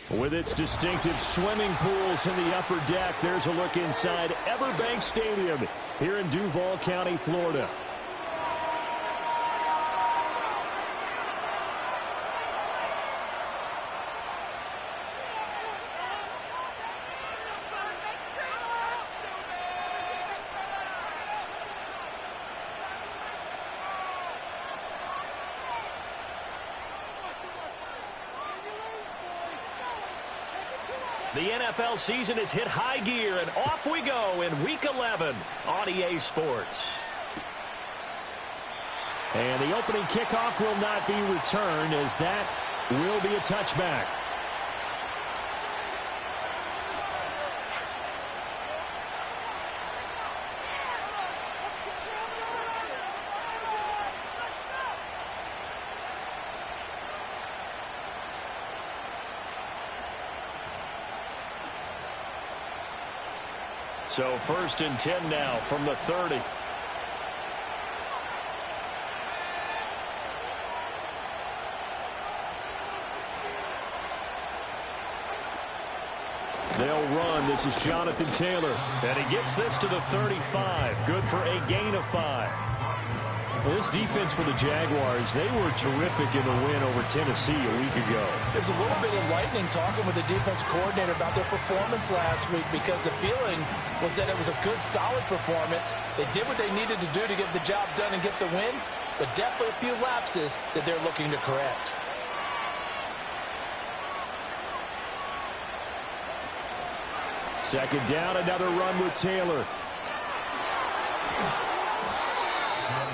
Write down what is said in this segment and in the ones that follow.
With its distinctive swimming pools in the upper deck, there's a look inside Everbank Stadium here in Duval County, Florida. The NFL season has hit high gear, and off we go in Week 11 on EA Sports. And the opening kickoff will not be returned, as that will be a touchback. So 1st and 10 now from the 30. They'll run. This is Jonathan Taylor. And he gets this to the 35. Good for a gain of 5. Well, this defense for the Jaguars, they were terrific in the win over Tennessee a week ago. There's a little bit enlightening talking with the defense coordinator about their performance last week, because the feeling was that it was a good, solid performance. They did what they needed to do to get the job done and get the win, but definitely a few lapses that they're looking to correct. Second down, another run with Taylor.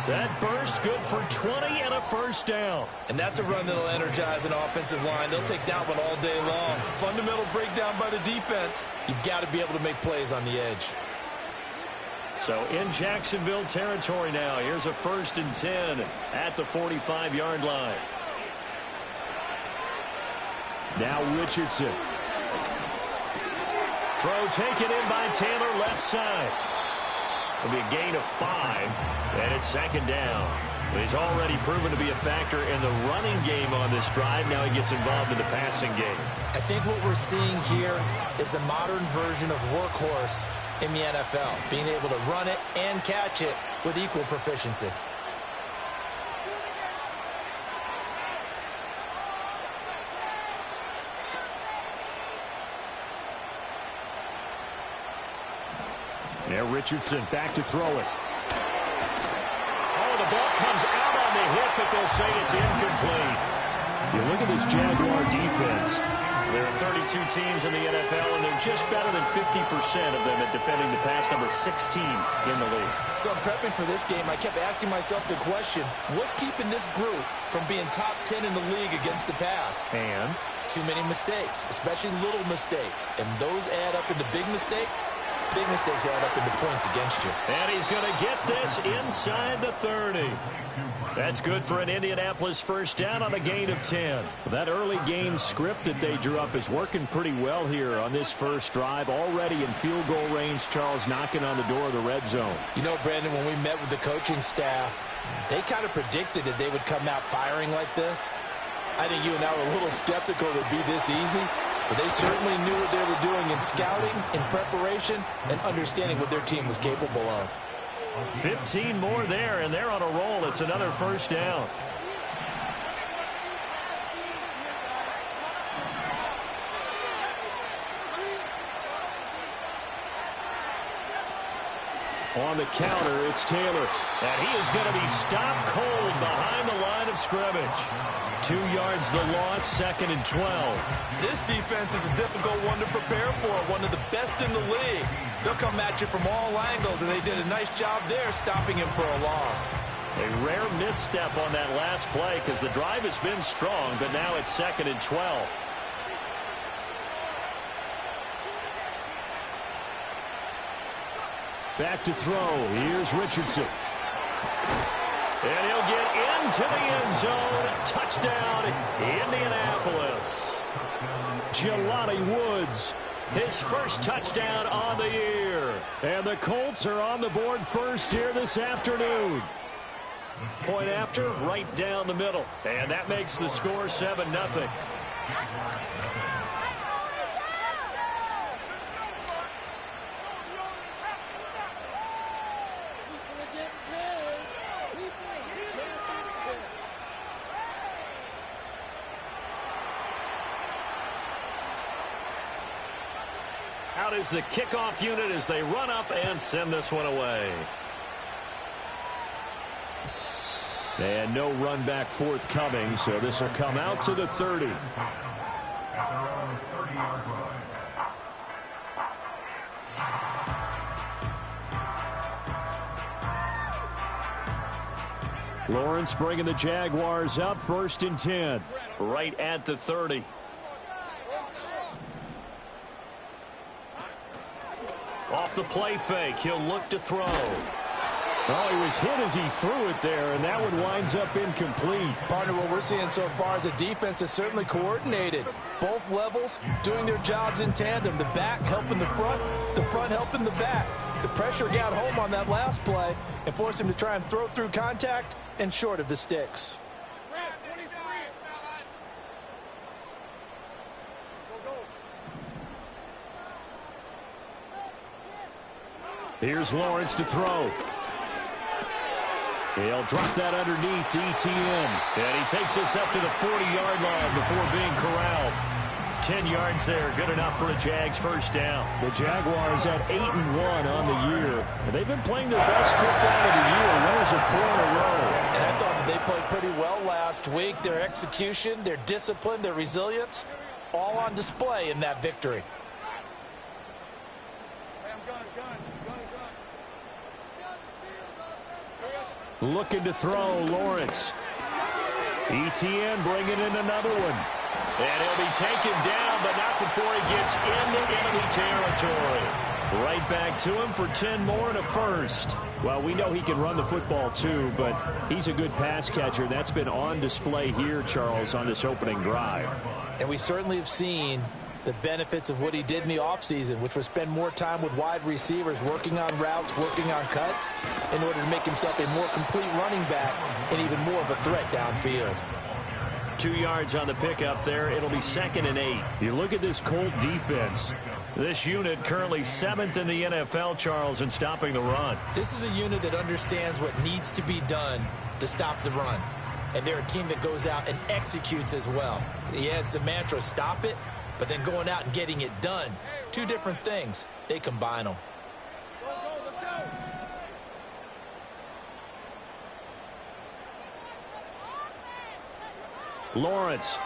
That burst good for 20 and a first down. And that's a run that'll energize an offensive line. They'll take that one all day long. Fundamental breakdown by the defense. You've got to be able to make plays on the edge. So in Jacksonville territory now. Here's a 1st and 10 at the 45-yard line. Now Richardson. Throw taken in by Taylor, left side. It'll be a gain of 5, and it's 2nd down. He's already proven to be a factor in the running game on this drive. Now he gets involved in the passing game. I think what we're seeing here is the modern version of workhorse in the NFL, being able to run it and catch it with equal proficiency. Now Richardson back to throw it. Oh, the ball comes out on the hit, but they'll say it's incomplete. You look at this Jaguar defense. There are 32 teams in the NFL, and they're just better than 50% of them at defending the pass, number 16 in the league. So prepping for this game, I kept asking myself the question, what's keeping this group from being top 10 in the league against the pass? And? Too many mistakes, especially little mistakes. And those add up into big mistakes. Big mistakes add up into points against you. And he's going to get this inside the 30. That's good for an Indianapolis first down on a gain of 10. That early game script that they drew up is working pretty well here on this first drive. Already in field goal range, Charles knocking on the door of the red zone. You know, Brandon, when we met with the coaching staff, they kind of predicted that they would come out firing like this. I think you and I were a little skeptical it would be this easy. But they certainly knew what they were doing in scouting, in preparation, and understanding what their team was capable of. 15 more there, and they're on a roll. It's another first down. On the counter, it's Taylor. And he is going to be stopped cold behind the line of scrimmage. 2 yards the loss, 2nd and 12. This defense is a difficult one to prepare for, one of the best in the league. They'll come at you from all angles, and they did a nice job there stopping him for a loss. A rare misstep on that last play because the drive has been strong, but now it's 2nd and 12. Back to throw. Here's Richardson. And he'll get into the end zone. Touchdown, Indianapolis. Jelani Woods, his first touchdown on the year. And the Colts are on the board first here this afternoon. Point after, right down the middle. And that makes the score 7-0. Out is the kickoff unit as they run up and send this one away. And no run back forthcoming, so this will come out to the 30. Lawrence bringing the Jaguars up, 1st and 10. Right at the 30. Off the play fake, he'll look to throw. Oh, he was hit as he threw it there, and that one winds up incomplete. Partner, what we're seeing so far is the defense is certainly coordinated. Both levels doing their jobs in tandem. The back helping the front helping the back. The pressure got home on that last play and forced him to try and throw through contact and short of the sticks. Here's Lawrence to throw. He'll drop that underneath to ETN. And he takes this up to the 40-yard line before being corralled. 10 yards there, good enough for a Jags first down. The Jaguars at 8-1 on the year. And they've been playing their best football of the year. Winners of 4 in a row. And I thought that they played pretty well last week. Their execution, their discipline, their resilience, all on display in that victory. Looking to throw, Lawrence. ETN bringing in another one. And he'll be taken down, but not before he gets into enemy territory. Right back to him for 10 more and a first. Well, we know he can run the football too, but he's a good pass catcher. That's been on display here, Charles, on this opening drive. And we certainly have seen the benefits of what he did in the offseason, which was spend more time with wide receivers, working on routes, working on cuts, in order to make himself a more complete running back and even more of a threat downfield. 2 yards on the pickup there. It'll be 2nd and 8. You look at this Colt defense. This unit currently 7th in the NFL, Charles, in stopping the run. This is a unit that understands what needs to be done to stop the run. And they're a team that goes out and executes as well. Yeah, it's the mantra, stop it, but then going out and getting it done. 2 different things. They combine them. Lawrence.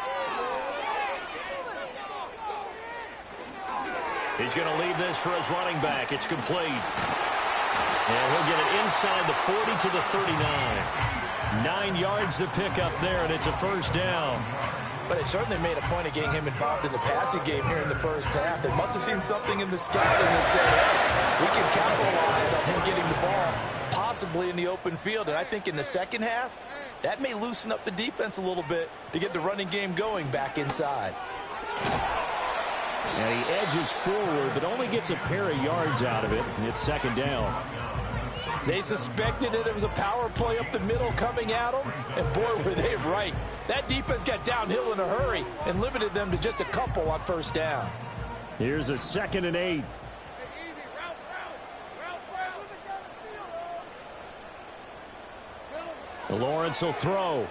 He's going to leave this for his running back. It's complete. And he'll get it inside the 40 to the 39. 9 yards to pick up there, and it's a first down. But they certainly made a point of getting him involved in the passing game here in the first half. They must have seen something in the scouting that said, hey, we can capitalize on him getting the ball, possibly in the open field. And I think in the second half, that may loosen up the defense a little bit to get the running game going back inside. And he edges forward, but only gets a pair of yards out of it. And it's 2nd down. They suspected it was a power play up the middle coming at them, and boy, were they right. That defense got downhill in a hurry and limited them to just a couple on first down. Here's a 2nd and 8. Lawrence will throw.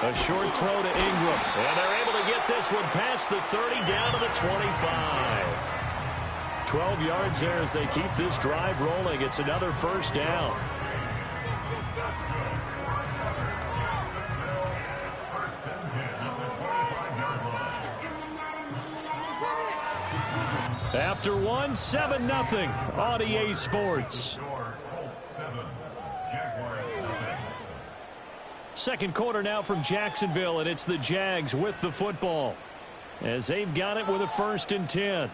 A short throw to Ingram. And they're able to get this one past the 30 down to the 25. 12 yards there as they keep this drive rolling. It's another first down. After 1, 7-0 on EA Sports. Second quarter now from Jacksonville, and it's the Jags with the football as they've got it with a 1st and 10.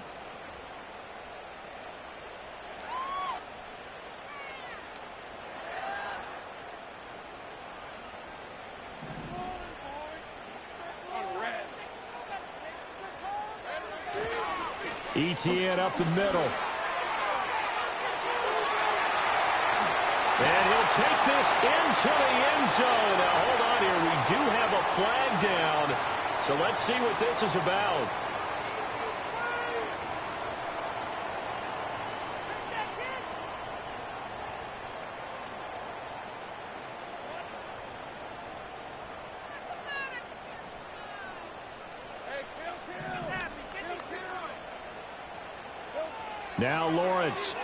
ETN up the middle. And he'll take this into the end zone. Now, hold on here. We do have a flag down. So let's see what this is about. Now Lawrence.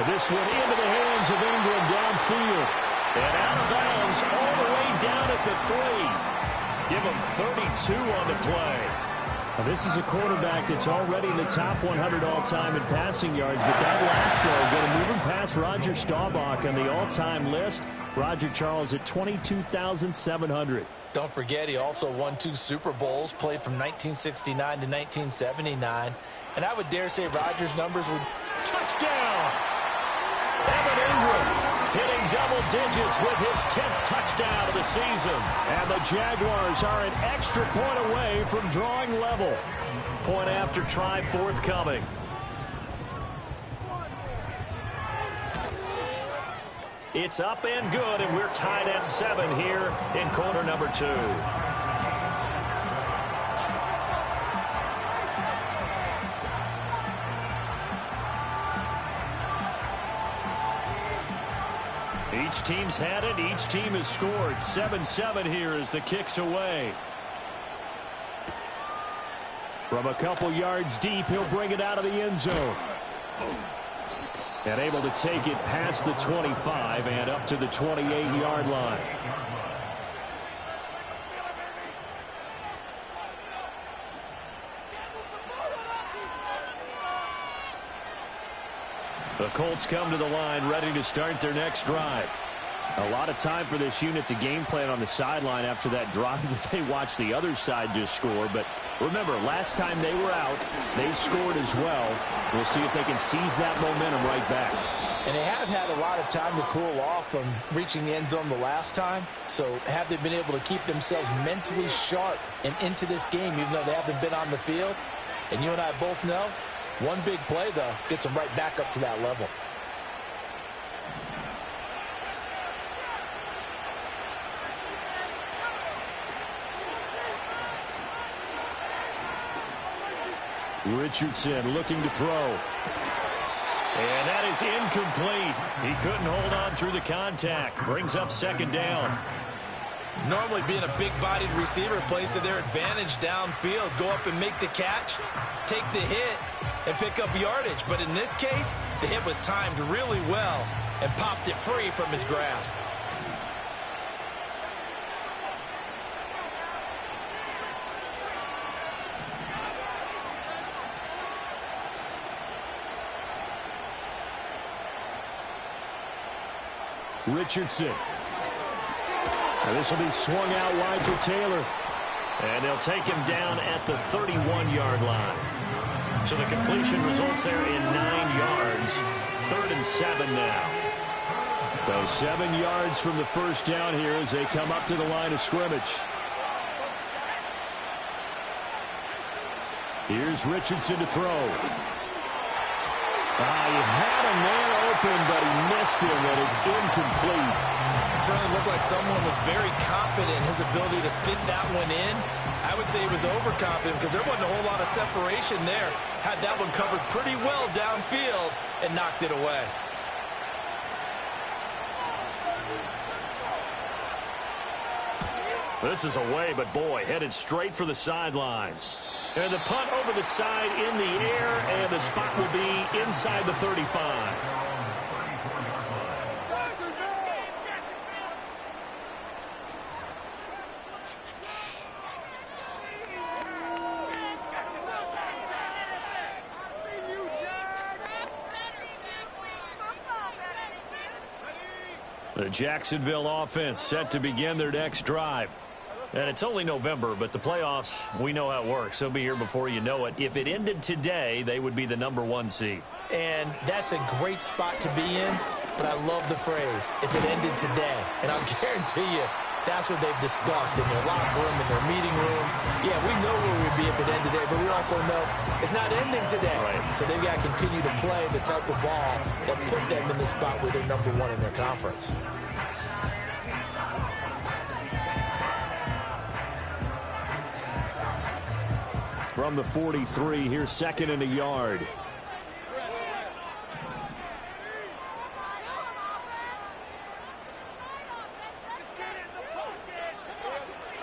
This one into the hands of Ingram downfield. And out of bounds all the way down at the 3. Give him 32 on the play. Now this is a quarterback that's already in the top 100 all-time in passing yards, but that last throw going to move him past Roger Staubach on the all-time list. Roger Charles at 22,700. Don't forget, he also won 2 Super Bowls, played from 1969 to 1979. And I would dare say Roger's numbers would... Touchdown! Evan Ingram hitting double digits with his 10th touchdown of the season. And the Jaguars are an extra point away from drawing level. Point after try forthcoming. It's up and good, and we're tied at 7 here in quarter number 2. Each team's had it. Each team has scored. 7-7 here as the kick's away. From a couple yards deep, he'll bring it out of the end zone. And able to take it past the 25 and up to the 28-yard line. The Colts come to the line ready to start their next drive. A lot of time for this unit to game plan on the sideline after that drive that they watched the other side just score. But remember, last time they were out, they scored as well. We'll see if they can seize that momentum right back. And they have had a lot of time to cool off from reaching the end zone the last time. So have they been able to keep themselves mentally sharp and into this game, even though they haven't been on the field? And you and I both know, one big play, though, gets them right back up to that level. Richardson looking to throw. And that is incomplete. He couldn't hold on through the contact. Brings up second down. Normally being a big-bodied receiver plays to their advantage downfield. Go up and make the catch, take the hit, and pick up yardage. But in this case, the hit was timed really well and popped it free from his grasp. Richardson. And this will be swung out wide for Taylor. And they'll take him down at the 31-yard line. So the completion results there in 9 yards. 3rd and 7 now. So 7 yards from the first down here as they come up to the line of scrimmage. Here's Richardson to throw. He had him there open, but he missed him, and it's incomplete. It certainly looked like someone was very confident in his ability to fit that one in. I would say he was overconfident because there wasn't a whole lot of separation there. Had that one covered pretty well downfield and knocked it away. This is away, but boy, headed straight for the sidelines. And the punt over the side in the air, and the spot will be inside the 35. The Jacksonville offense set to begin their next drive. And it's only November, but the playoffs, we know how it works. They'll be here before you know it. If it ended today, they would be the #1 seed. And that's a great spot to be in, but I love the phrase, if it ended today. And I'll guarantee you, that's what they've discussed in their locker room, in their meeting rooms. Yeah, we know where we'd be if it ended today, but we also know it's not ending today. Right. So they've got to continue to play the type of ball that put them in the spot where they're #1 in their conference. From the 43, here's 2nd and a yard.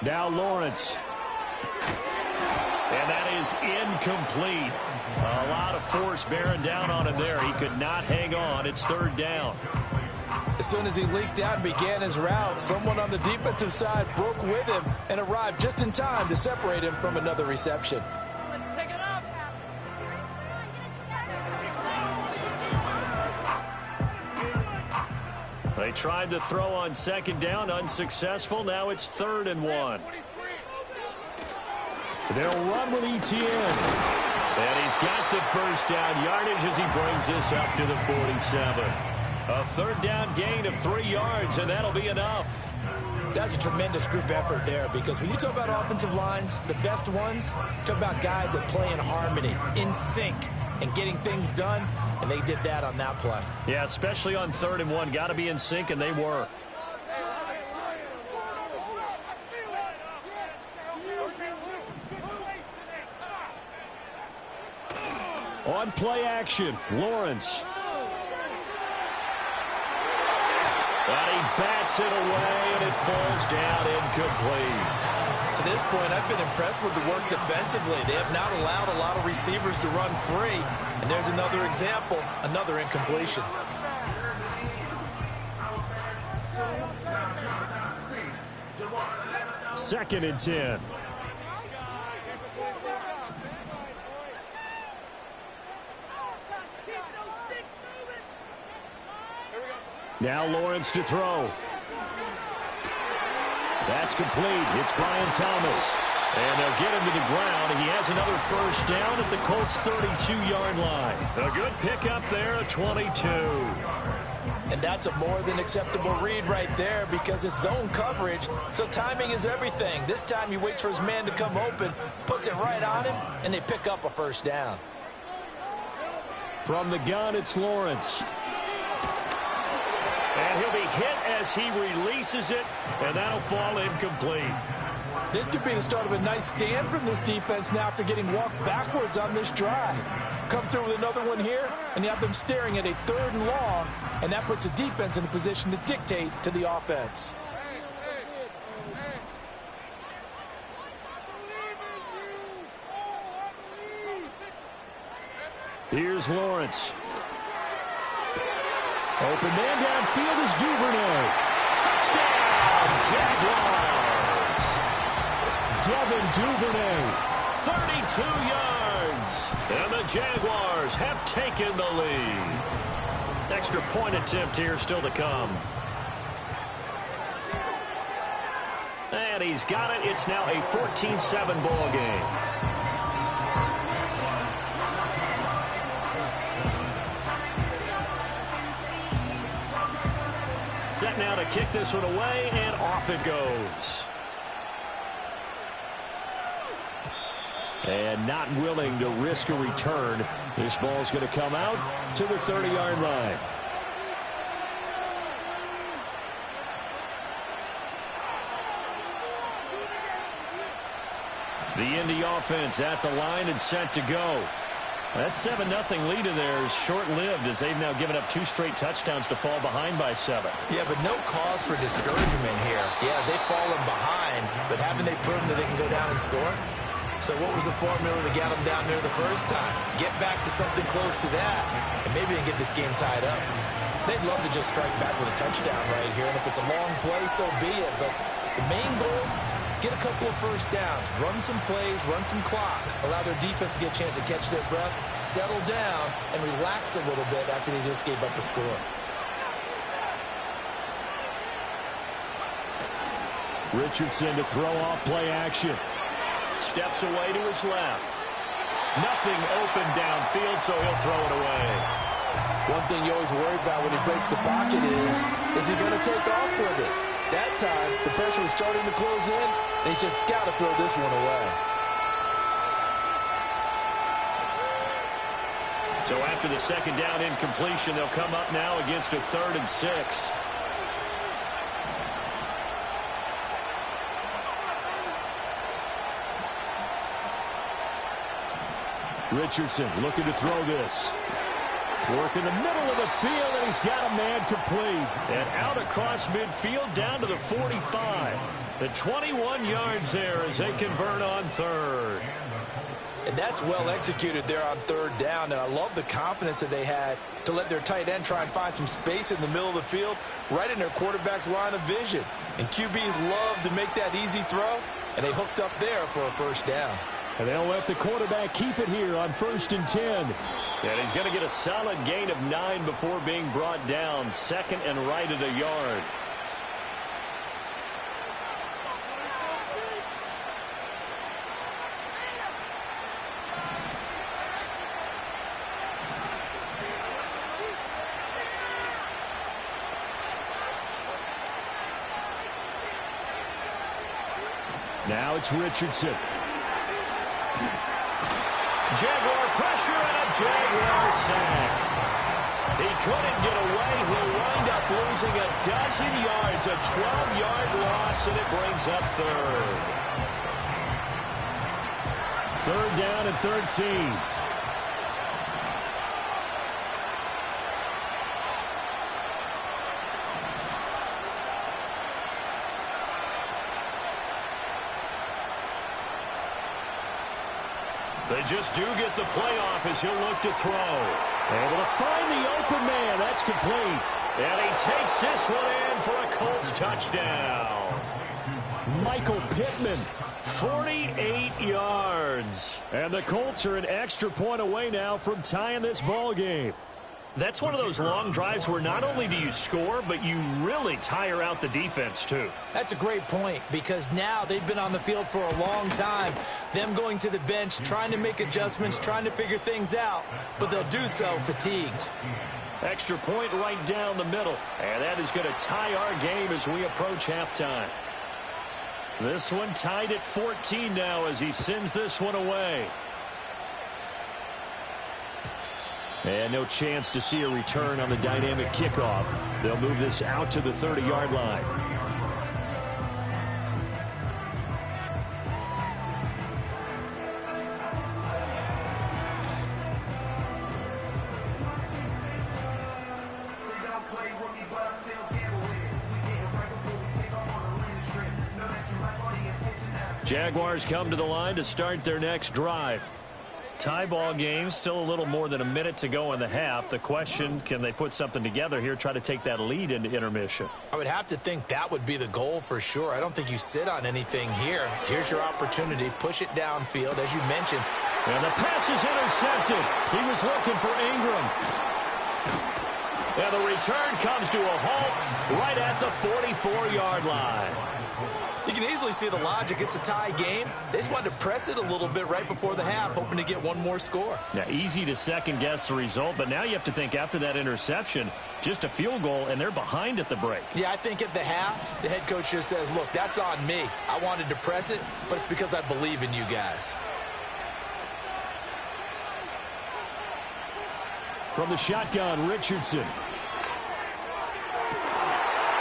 Now Lawrence. And that is incomplete. A lot of force bearing down on him there. He could not hang on. It's third down. As soon as he leaked out and began his route, someone on the defensive side broke with him and arrived just in time to separate him from another reception. They tried to throw on second down, unsuccessful. Now it's 3rd and 1. They'll run with Etienne. And he's got the first down yardage as he brings this up to the 47. A 3rd down gain of 3 yards, and that'll be enough. That's a tremendous group effort there, because when you talk about offensive lines, the best ones, talk about guys that play in harmony, in sync, and getting things done, and they did that on that play. Yeah, especially on 3rd and 1. Got to be in sync, and they were. On play action, Lawrence. And he bats it away, and it falls down incomplete. To this point, I've been impressed with the work defensively. They have not allowed a lot of receivers to run free. And there's another example, another incompletion. Second and 10. Now Lawrence to throw. That's complete. It's Brian Thomas. And they'll get him to the ground. And he has another first down at the Colts' 32-yard line. A good pickup there at 22. And that's a more than acceptable read right there, because it's zone coverage, so timing is everything. This time he waits for his man to come open, puts it right on him, and they pick up a first down. From the gun, it's Lawrence. And he'll be hit as he releases it, and that'll fall incomplete. This could be the start of a nice stand from this defense now after getting walked backwards on this drive. Come through with another one here, and you have them staring at a 3rd and long, and that puts the defense in a position to dictate to the offense. Here's Lawrence. Open man downfield is Duvernay. Touchdown, Jaguars. Devin Duvernay, 32 yards. And the Jaguars have taken the lead. Extra point attempt here still to come. And he's got it. It's now a 14-7 ball game. Set now to kick this one away, and off it goes. And not willing to risk a return. This ball's going to come out to the 30-yard line. The Indy offense at the line and set to go. That 7-0 lead of theirs short-lived, as they've now given up 2 straight touchdowns to fall behind by 7. Yeah, but no cause for discouragement here. Yeah, they've fallen behind, but haven't they proven that they can go down and score? So what was the formula to get them down there the first time? Get back to something close to that, and maybe they get this game tied up. They'd love to just strike back with a touchdown right here, and if it's a long play, so be it. But the main goal, get a couple of first downs, run some plays, run some clock, allow their defense to get a chance to catch their breath, settle down, and relax a little bit after they just gave up a score. Richardson to throw off play action. Steps away to his left. Nothing open downfield, so he'll throw it away. One thing you always worry about when he breaks the pocket is he going to take off with it? That time, the pressure was starting to close in, and he's just got to throw this one away. So after the second down incompletion, they'll come up now against a 3rd and 6. Richardson looking to throw this. Work in the middle of the field, and he's got a man complete. And out across midfield down to the 45. The 21 yards there as they convert on 3rd. And that's well executed there on third down. And I love the confidence that they had to let their tight end try and find some space in the middle of the field, right in their quarterback's line of vision. And QBs love to make that easy throw, and they hooked up there for a first down. And they'll let the quarterback keep it here on 1st and 10. And he's going to get a solid gain of 9 before being brought down. 2nd and right at a yard. Now it's Richardson. Jaguar pressure and a Jaguar sack. He couldn't get away. He'll wind up losing a dozen yards, a 12-yard loss, and it brings up 3rd. 3rd down and 13. They just do get the playoff as he'll look to throw. Able to find the open man. That's complete. And he takes this one in for a Colts touchdown. Michael Pittman, 48 yards. And the Colts are an extra point away now from tying this ball game. That's one of those long drives where not only do you score, but you really tire out the defense, too. That's a great point, because now they've been on the field for a long time. Them going to the bench, trying to make adjustments, trying to figure things out, but they'll do so fatigued. Extra point right down the middle, and that is going to tie our game as we approach halftime. This one tied at 14 now as he sends this one away. And no chance to see a return on the dynamic kickoff. They'll move this out to the 30-yard line. Jaguars come to the line to start their next drive. Tie ball game, still a little more than a minute to go in the half. The question, can they put something together here, try to take that lead into intermission? I would have to think that would be the goal for sure. I don't think you sit on anything here. Here's your opportunity. Push it downfield, as you mentioned. And the pass is intercepted. He was looking for Ingram. And the return comes to a halt right at the 44-yard line. You can easily see the logic. It's a tie game. They just wanted to press it a little bit right before the half, hoping to get one more score. Yeah, easy to second-guess the result, but now you have to think after that interception, just a field goal, and they're behind at the break. Yeah, I think at the half, the head coach just says, look, that's on me. I wanted to press it, but it's because I believe in you guys. From the shotgun, Richardson.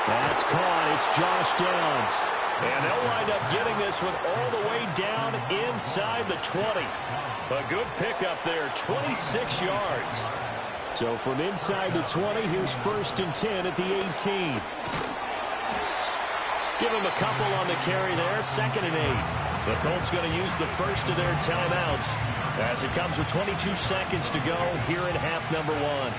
That's caught. It's Josh Downs. And they'll wind up getting this one all the way down inside the 20. A good pickup there, 26 yards. So from inside the 20, here's 1st and 10 at the 18. Give him a couple on the carry there, 2nd and 8. The Colts going to use the first of their timeouts as it comes with 22 seconds to go here in half number 1.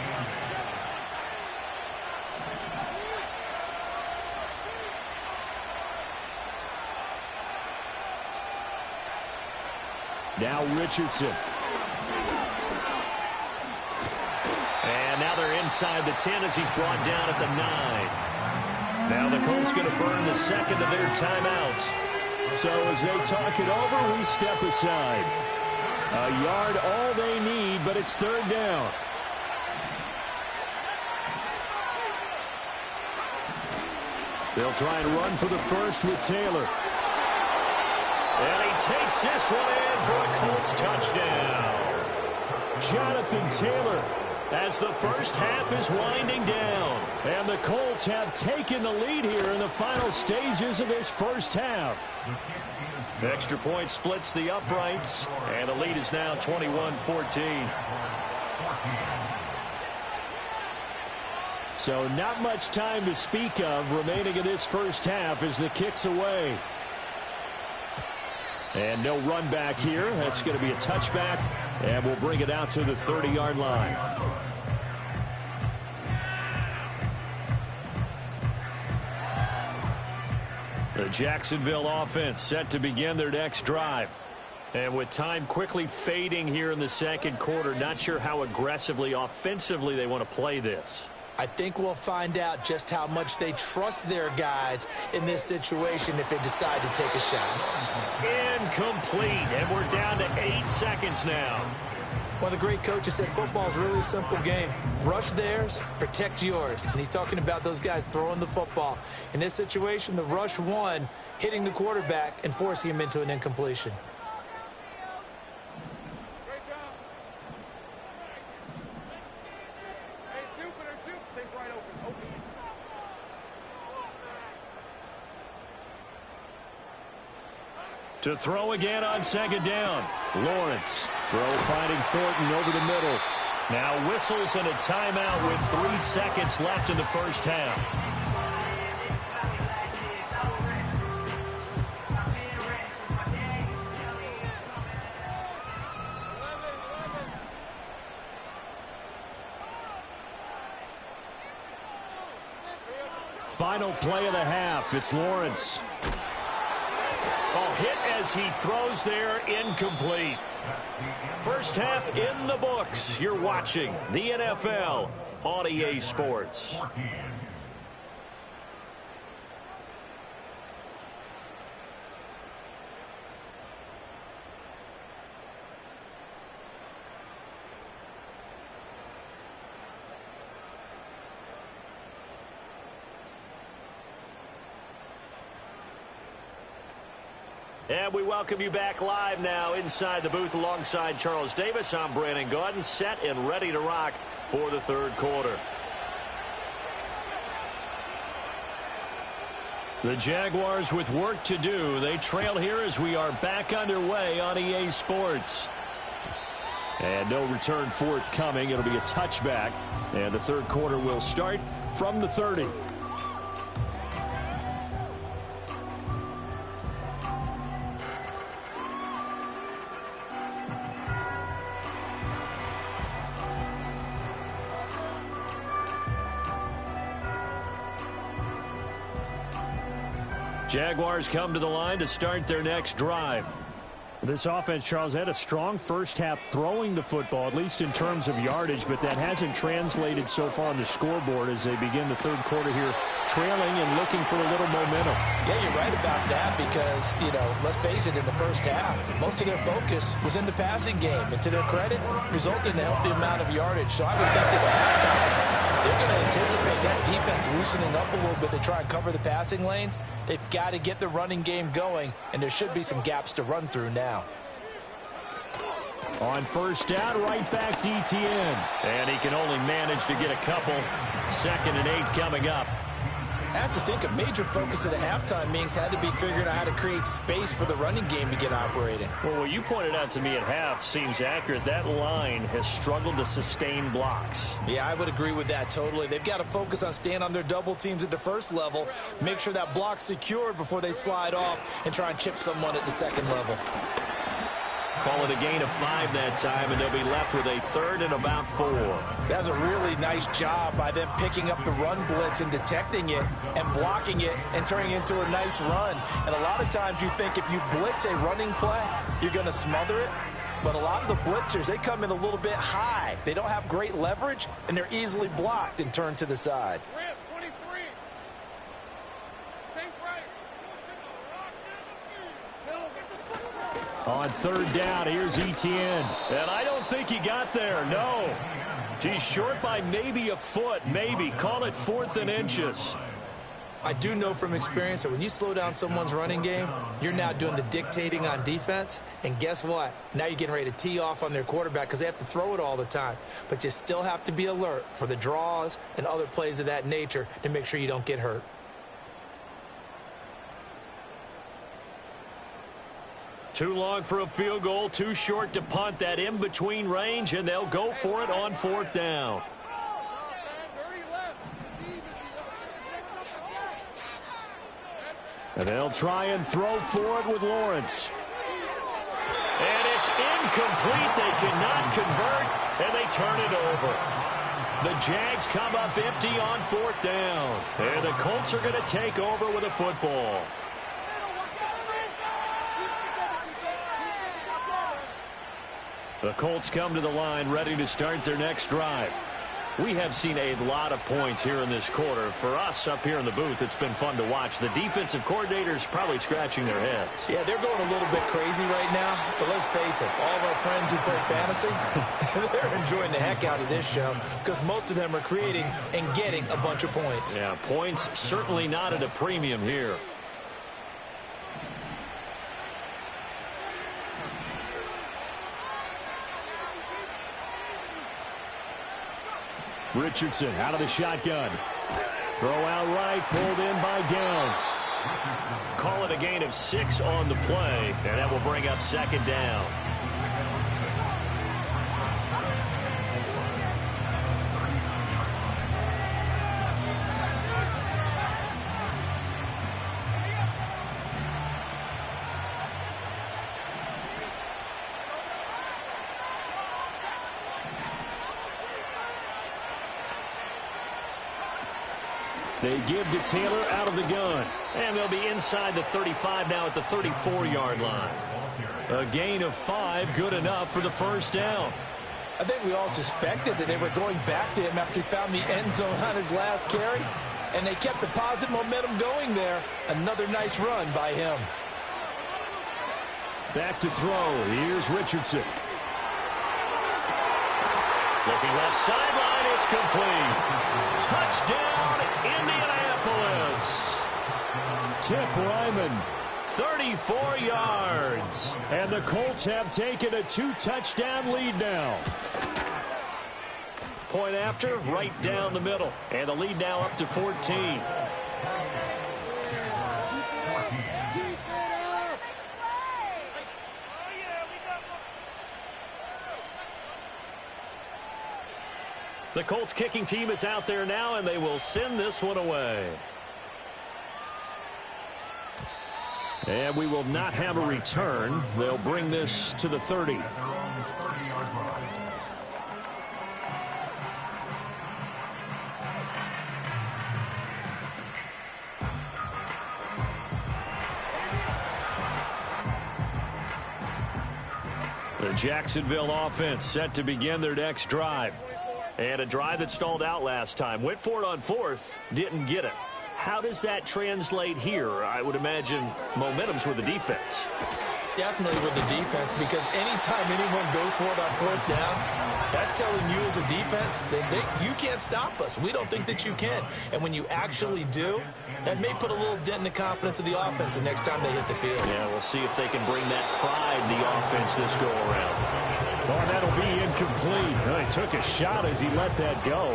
Now Richardson. And now they're inside the 10 as he's brought down at the 9. Now the Colts going to burn the second of their timeouts. So as they talk it over, we step aside. A yard all they need, but it's 3rd down. They'll try and run for the first with Taylor. And he takes this one in for a Colts touchdown. Jonathan Taylor as the first half is winding down. And the Colts have taken the lead here in the final stages of this first half. Extra point splits the uprights, and the lead is now 21-14. So not much time to speak of remaining in this first half as the kick's away. And no run back here. That's going to be a touchback, and we'll bring it out to the 30-yard line. The Jacksonville offense set to begin their next drive. And with time quickly fading here in the second quarter, not sure how aggressively, offensively they want to play this. I think we'll find out just how much they trust their guys in this situation if they decide to take a shot. Incomplete, and we're down to 8 seconds now. One of the great coaches said football is really a simple game. Rush theirs, protect yours. And he's talking about those guys throwing the football. In this situation, the rush one, hitting the quarterback and forcing him into an incompletion. To throw again on second down. Lawrence. Throw finding Thornton over the middle. Now whistles and a timeout with 3 seconds left in the first half. Final play of the half. It's Lawrence. Hit as he throws there, incomplete. First half in the books. You're watching the NFL on EA Sports. And we welcome you back live now inside the booth alongside Charles Davis. I'm Brandon Gaudin, set and ready to rock for the third quarter. The Jaguars with work to do. They trail here as we are back underway on EA Sports. And no return forthcoming. It'll be a touchback. And the third quarter will start from the 30. Jaguars come to the line to start their next drive. This offense, Charles, had a strong first half throwing the football, at least in terms of yardage, but that hasn't translated so far on the scoreboard as they begin the third quarter here, trailing and looking for a little momentum. Yeah, you're right about that because, let's face it, in the first half, most of their focus was in the passing game. And to their credit, resulted in a healthy amount of yardage. So I would think that at halftime, they're going to anticipate that defense loosening up a little bit to try and cover the passing lanes. They've got to get the running game going, and there should be some gaps to run through now. On first down, right back to Etienne. And he can only manage to get a couple. 2nd and 8 coming up. I have to think a major focus at the halftime meetings had to be figuring out how to create space for the running game to get operating. Well, what you pointed out to me at half seems accurate. That line has struggled to sustain blocks. Yeah, I would agree with that totally. They've got to focus on staying on their double teams at the first level, make sure that block's secured before they slide off and try and chip someone at the second level. Call it a gain of 5 that time, and they'll be left with a 3rd and about 4. That's a really nice job by them picking up the run blitz and detecting it and blocking it and turning it into a nice run. And a lot of times you think if you blitz a running play, you're going to smother it. But a lot of the blitzers, they come in a little bit high. They don't have great leverage, and they're easily blocked and turned to the side. On 3rd down, here's Etienne. And I don't think he got there, no. He's short by maybe a foot, maybe. Call it 4th and inches. I do know from experience that when you slow down someone's running game, you're now doing the dictating on defense. And guess what? Now you're getting ready to tee off on their quarterback because they have to throw it all the time. But you still have to be alert for the draws and other plays of that nature to make sure you don't get hurt. Too long for a field goal, too short to punt. That in-between range, and they'll go for it on 4th down. And they'll try and throw for it with Lawrence. And it's incomplete. They cannot convert, and they turn it over. The Jags come up empty on 4th down. And the Colts are going to take over with a football. The Colts come to the line ready to start their next drive. We have seen a lot of points here in this quarter. For us up here in the booth, it's been fun to watch. The defensive coordinators probably scratching their heads. Yeah, they're going a little bit crazy right now. But let's face it, all of our friends who play fantasy, they're enjoying the heck out of this show because most of them are creating and getting a bunch of points. Yeah, points certainly not at a premium here. Richardson out of the shotgun. Throw out right, pulled in by Downs. Call it a gain of 6 on the play, and that will bring up 2nd down. They give to Taylor out of the gun. And they'll be inside the 35 now at the 34-yard line. A gain of 5, good enough for the 1st down. I think we all suspected that they were going back to him after he found the end zone on his last carry. And they kept the positive momentum going there. Another nice run by him. Back to throw. Here's Richardson. Looking left sideline, it's complete. Touchdown, Indianapolis. Tip Ryman. 34 yards. And the Colts have taken a 2-touchdown lead now. Point after, right down the middle. And the lead now up to 14. The Colts kicking team is out there now, and they will send this one away. And we will not have a return. They'll bring this to the 30. The Jacksonville offense set to begin their next drive. And a drive that stalled out last time. Went for it on 4th, didn't get it. How does that translate here? I would imagine momentum's with the defense. Definitely with the defense, because anytime anyone goes for it on 4th down, that's telling you as a defense that you can't stop us. We don't think that you can. And when you actually do, that may put a little dent in the confidence of the offense the next time they hit the field. Yeah, we'll see if they can bring that pride in the offense this go around. Oh, that'll be incomplete. Well, he took a shot as he let that go.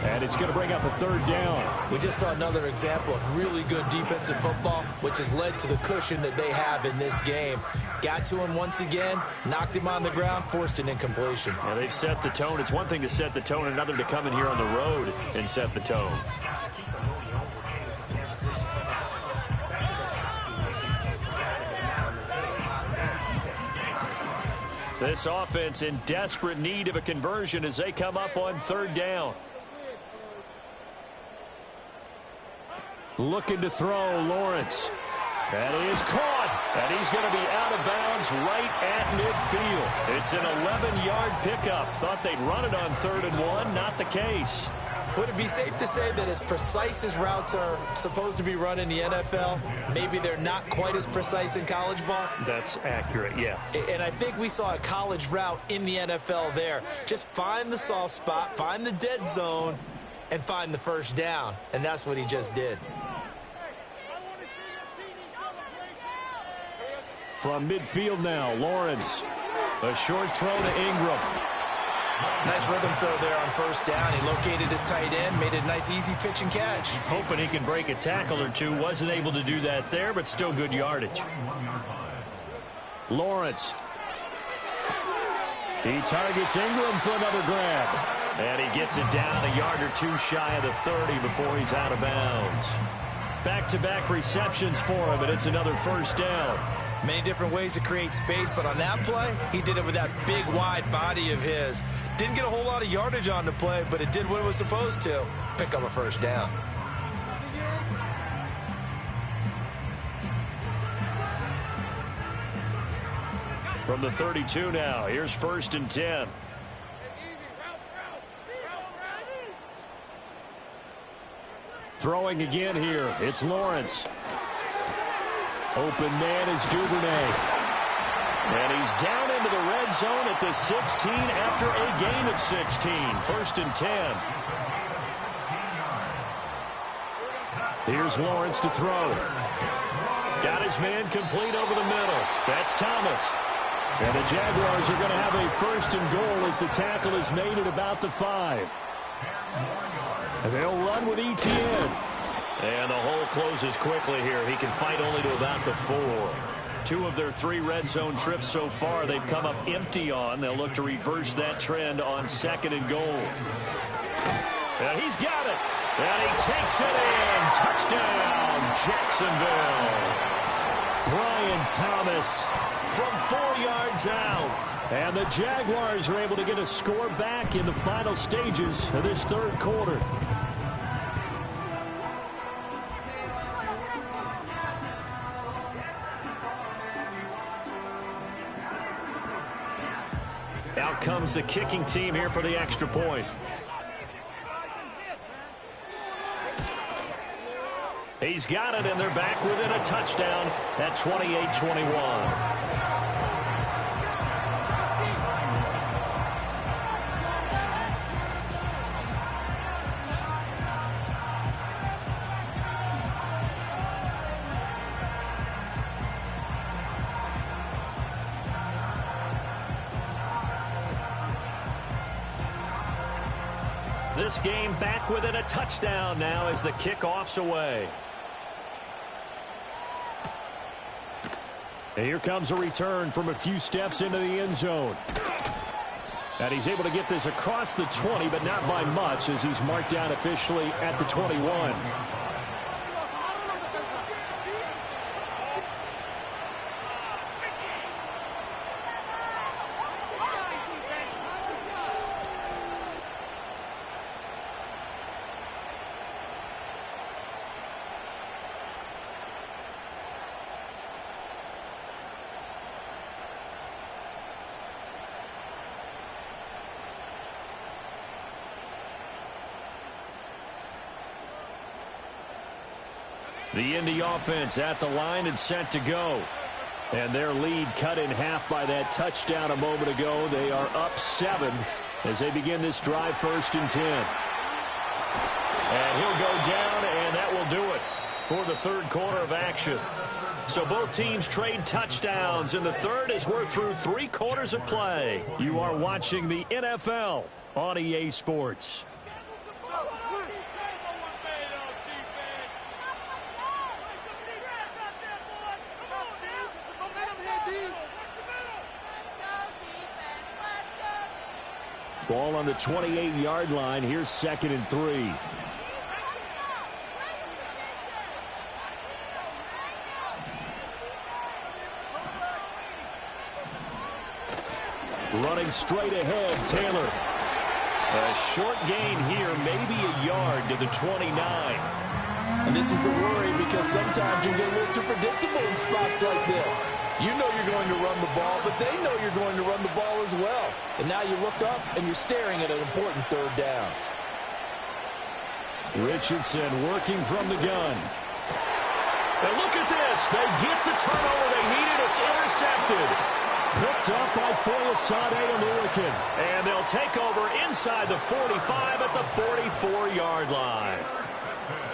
And it's going to bring up a 3rd down. We just saw another example of really good defensive football, which has led to the cushion that they have in this game. Got to him once again, knocked him on the ground, forced an incompletion. Yeah, they've set the tone. It's one thing to set the tone, another to come in here on the road and set the tone. This offense in desperate need of a conversion as they come up on 3rd down. Looking to throw, Lawrence. That is caught, and he's going to be out of bounds right at midfield. It's an 11-yard pickup. Thought they'd run it on 3rd and 1. Not the case. Would it be safe to say that as precise as routes are supposed to be run in the NFL, maybe they're not quite as precise in college ball? That's accurate, yeah. And I think we saw a college route in the NFL there. Just find the soft spot, find the dead zone, and find the 1st down. And that's what he just did. From midfield now, Lawrence. A short throw to Ingram. Nice rhythm throw there on 1st down. He located his tight end, made it a nice easy pitch and catch. Hoping he can break a tackle or two. Wasn't able to do that there, but still good yardage. Lawrence. He targets Ingram for another grab. And he gets it down a yard or two shy of the 30 before he's out of bounds. Back-to-back receptions for him, and it's another 1st down. Many different ways to create space, but on that play, he did it with that big, wide body of his. Didn't get a whole lot of yardage on the play, but it did what it was supposed to. Pick up a first down. From the 32 now, here's 1st and 10. Throwing again here, it's Lawrence. Open man is Duvernay. And he's down into the red zone at the 16 after a gain of 16. 1st and 10. Here's Lawrence to throw. Got his man complete over the middle. That's Thomas. And the Jaguars are going to have a 1st and goal as the tackle is made at about the 5. And they'll run with ETN. And the hole closes quickly here. He can fight only to about the 4. 2 of their 3 red zone trips so far they've come up empty on. They'll look to reverse that trend on 2nd and goal. And he's got it. And he takes it in. Touchdown, Jacksonville. Brian Thomas from 4 yards out. And the Jaguars are able to get a score back in the final stages of this 3rd quarter. Out comes the kicking team here for the extra point. He's got it, and they're back within a touchdown at 28-21. This game back within a touchdown now as the kickoff's away. And here comes a return from a few steps into the end zone. And he's able to get this across the 20, but not by much as he's marked down officially at the 21. The Indy offense at the line and set to go. And their lead cut in half by that touchdown a moment ago. They are up 7 as they begin this drive 1st and 10. And he'll go down, and that will do it for the 3rd quarter of action. So both teams trade touchdowns in the 3rd as we're through 3 quarters of play. You are watching the NFL on EA Sports. Ball on the 28-yard line. Here's 2nd and 3. Running straight ahead, Taylor. A short gain here, maybe a yard to the 29. And this is the worry because sometimes you get a little too predictable in spots like this. You know you're going to run the ball, but they know you're going to run the ball as well. And now you look up and you're staring at an important 3rd down. Richardson working from the gun. And look at this. They get the turnover they needed. It's intercepted. Picked up by Foyesade Oluwakin. And they'll take over inside the 45 at the 44-yard line.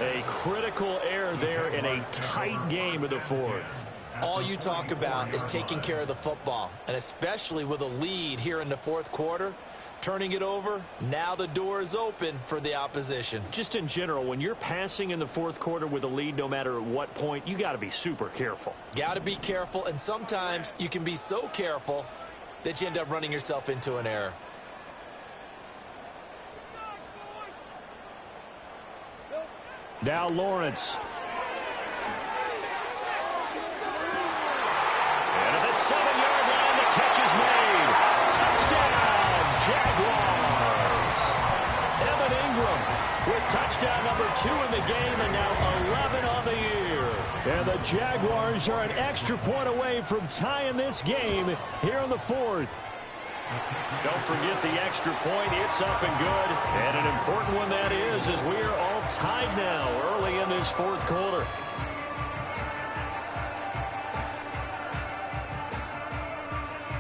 A critical error there in a tight game of the 4th. All you talk about is taking care of the football, and especially with a lead here in the 4th quarter, turning it over, now the door is open for the opposition. Just in general, when you're passing in the 4th quarter with a lead, no matter at what point, you got to be super careful. Got to be careful, and sometimes you can be so careful that you end up running yourself into an error. Now Lawrence. 7-yard line. The catch is made. Touchdown, Jaguars. Evan Ingram with touchdown number 2 in the game, and now 11 on the year. And the Jaguars are an extra point away from tying this game here in the 4th. Don't forget the extra point. It's up and good. And an important one that is, as we are all tied now early in this 4th quarter.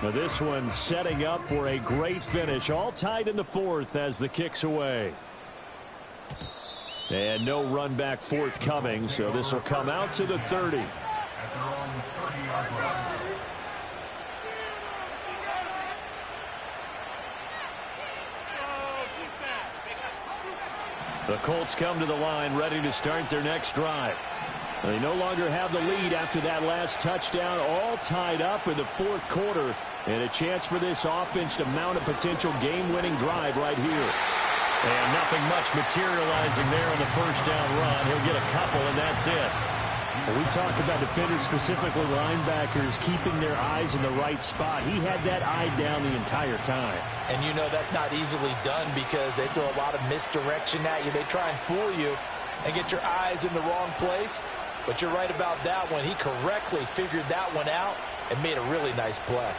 Now this one setting up for a great finish. All tied in the 4th as the kick's away. And no run back forthcoming, so this will come out to the 30. The Colts come to the line ready to start their next drive. They no longer have the lead after that last touchdown, all tied up in the 4th quarter, and a chance for this offense to mount a potential game-winning drive right here. And nothing much materializing there on the first down run. He'll get a couple, and that's it. When we talk about defenders, specifically linebackers, keeping their eyes in the right spot, he had that eye down the entire time. And you know that's not easily done because they throw a lot of misdirection at you. They try and fool you and get your eyes in the wrong place. But you're right about that one. He correctly figured that one out and made a really nice play.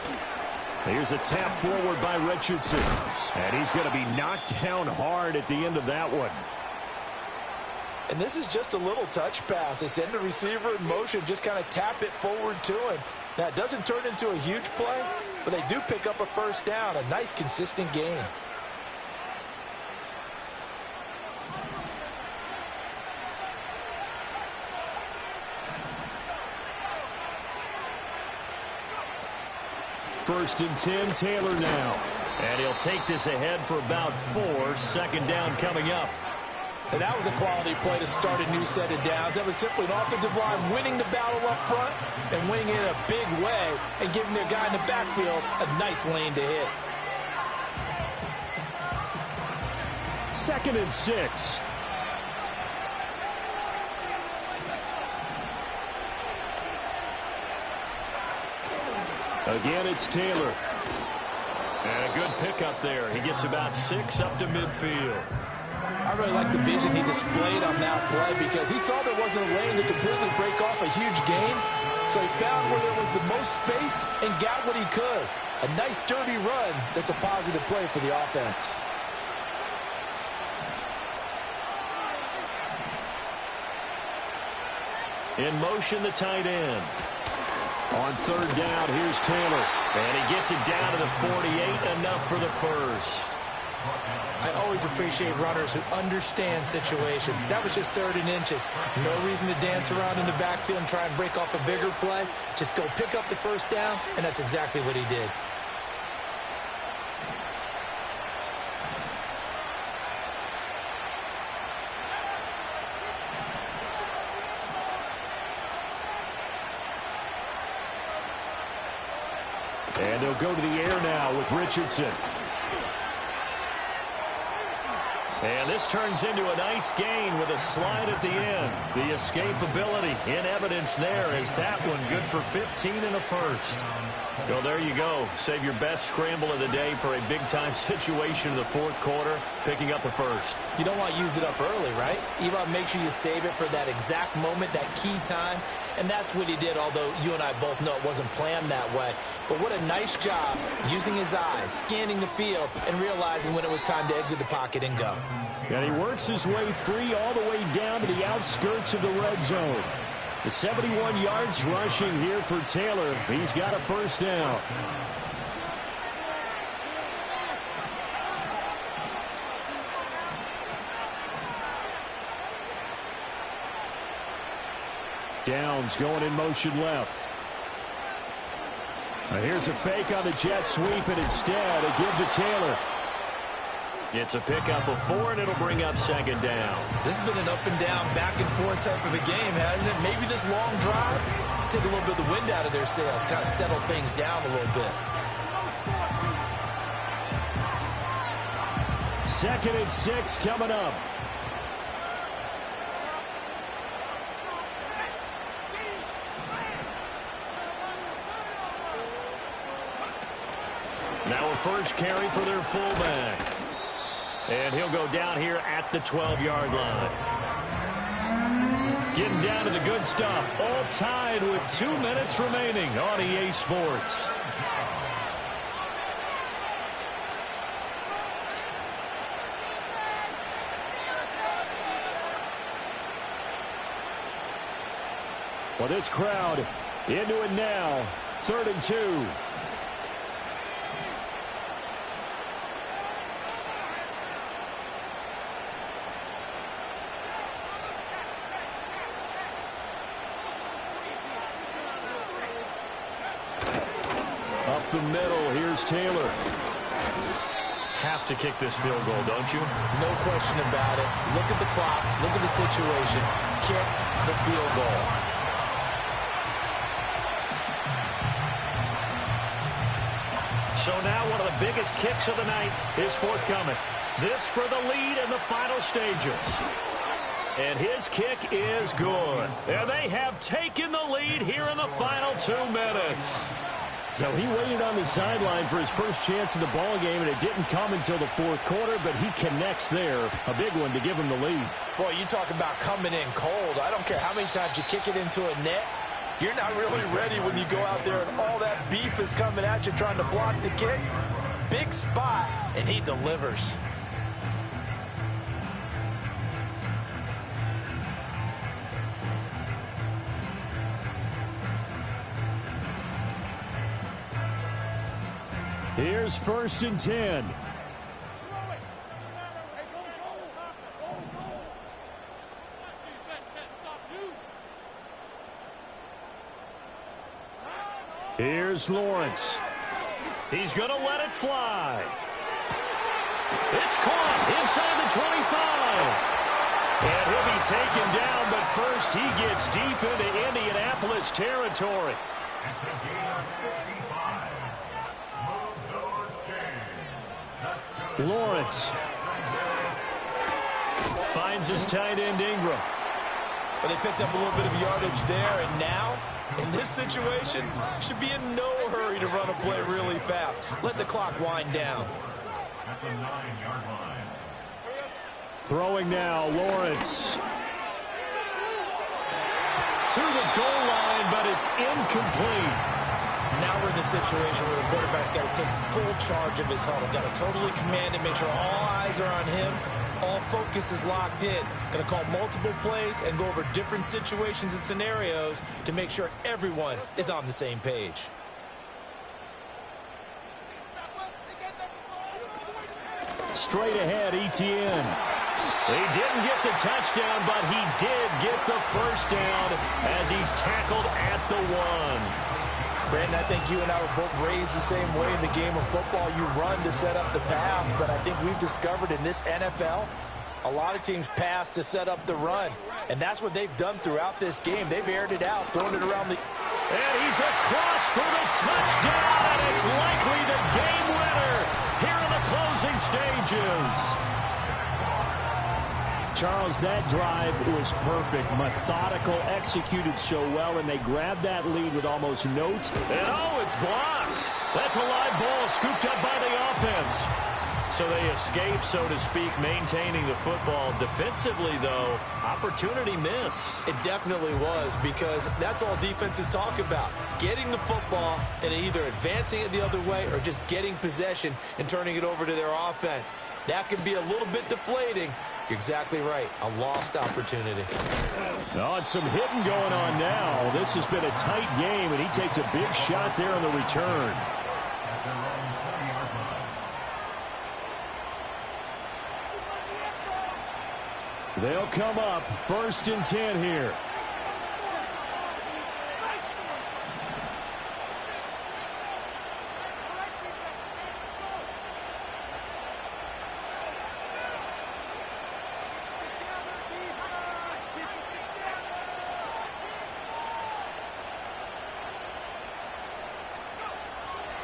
Here's a tap forward by Richardson. And he's going to be knocked down hard at the end of that one. And this is just a little touch pass. They send the receiver in motion, just kind of tap it forward to him. Now, it doesn't turn into a huge play, but they do pick up a first down. A nice, consistent game. First and 10, Taylor now. And he'll take this ahead for about 4. Second down coming up. And that was a quality play to start a new set of downs. That was simply an offensive line winning the battle up front and winning it in a big way and giving their guy in the backfield a nice lane to hit. Second and 6. Again, it's Taylor. And a good pickup there. He gets about 6 up to midfield. I really like the vision he displayed on that play because he saw there wasn't a lane to completely break off a huge gain. So he found where there was the most space and got what he could. A nice, dirty run that's a positive play for the offense. In motion, the tight end. On third down, here's Taylor. And he gets it down to the 48, enough for the first. I always appreciate runners who understand situations. That was just 3rd and inches. No reason to dance around in the backfield and try and break off a bigger play. Just go pick up the first down, and that's exactly what he did. And they'll go to the air now with Richardson. And this turns into a nice gain with a slide at the end. The escapability in evidence there is that one good for 15 in the first. So there you go. Save your best scramble of the day for a big-time situation in the 4th quarter, picking up the first. You don't want to use it up early, right? You want to make sure you save it for that exact moment, that key time. And that's what he did, although you and I both know it wasn't planned that way. But what a nice job using his eyes, scanning the field, and realizing when it was time to exit the pocket and go. And he works his way free all the way down to the outskirts of the red zone. The 71 yards rushing here for Taylor. He's got a first down. Downs going in motion left. Now here's a fake on the jet sweep, and instead a give to Taylor. It's a pickup of 4, and it'll bring up second down. This has been an up and down, back and forth type of a game, hasn't it? Maybe this long drive take a little bit of the wind out of their sails, kind of settle things down a little bit. Second and 6 coming up. Now a first carry for their fullback. And he'll go down here at the 12-yard line. Getting down to the good stuff. All tied with 2 minutes remaining on EA Sports. Well, this crowd into it now. 3rd and 2. Up the middle, here's Taylor. Have to kick this field goal, don't you? No question about it. Look at the clock. Look at the situation. Kick the field goal. So now one of the biggest kicks of the night is forthcoming. This for the lead in the final stages. And his kick is good. And they have taken the lead here in the final 2 minutes. So he waited on the sideline for his first chance in the ball game, and it didn't come until the 4th quarter, but he connects there. A big one to give him the lead. Boy, you talk about coming in cold. I don't care how many times you kick it into a net. You're not really ready when you go out there and all that beef is coming at you trying to block the kick. Big spot, and he delivers. Here's 1st and 10. Here's Lawrence. He's going to let it fly. It's caught inside the 25. And he'll be taken down, but first he gets deep into Indianapolis territory. Lawrence finds his tight end Ingram. But they picked up a little bit of yardage there, and now, in this situation, should be in no hurry to run a play really fast. Let the clock wind down. At the 9-yard line. throwing now, Lawrence. To the goal line, but it's incomplete. Now we're in the situation where the quarterback's got to take full charge of his huddle. Got to totally command it, make sure all eyes are on him. All focus is locked in. Going to call multiple plays and go over different situations and scenarios to make sure everyone is on the same page. Straight ahead, Etienne. He didn't get the touchdown, but he did get the first down as he's tackled at the 1. Brandon, I think you and I were both raised the same way in the game of football. You run to set up the pass, but I think we've discovered in this NFL, a lot of teams pass to set up the run. And that's what they've done throughout this game. They've aired it out, thrown it around the... And he's across for the touchdown, and it's likely the game winner here in the closing stages. Charles, that drive was perfect. Methodical, executed so well, and they grabbed that lead with almost no time. And oh, it's blocked. That's a live ball scooped up by the offense. So they escape, so to speak, maintaining the football. Defensively, though, opportunity miss. It definitely was, because that's all defenses talk about. Getting the football and either advancing it the other way or just getting possession and turning it over to their offense. That can be a little bit deflating. You're exactly right. A lost opportunity. Oh, and some hitting going on now. This has been a tight game, and he takes a big shot there on the return. They'll come up 1st and 10 here.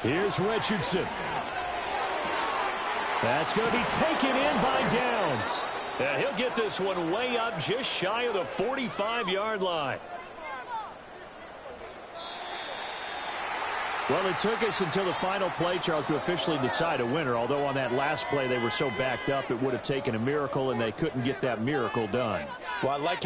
Here's Richardson. That's going to be taken in by Downs. And he'll get this one way up just shy of the 45-yard line. Well, it took us until the final play, Charles, to officially decide a winner, although on that last play they were so backed up it would have taken a miracle, and they couldn't get that miracle done. Well, I like